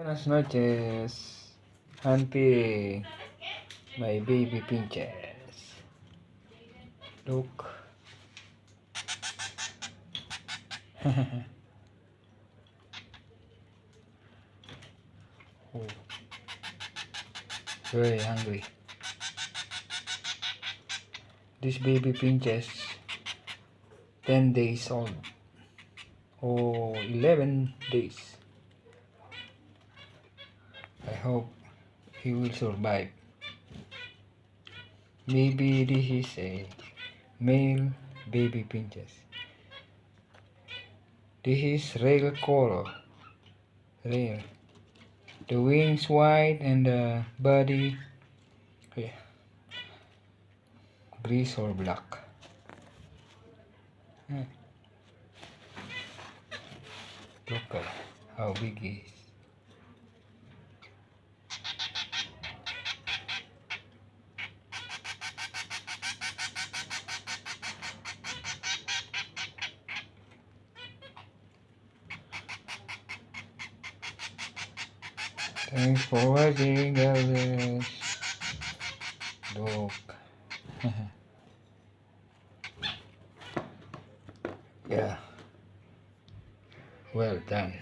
Buenas noches, HandFeed, my baby Finches. Look. Oh, very hungry. This baby Finches, 10 days old. Oh, 11 days. I hope he will survive. Maybe this is a male baby Finches. This is rare color. Rare. The wings white and the body gray or black. Look at how big he is. Thanks for watching, guys. Look. Yeah. Well done.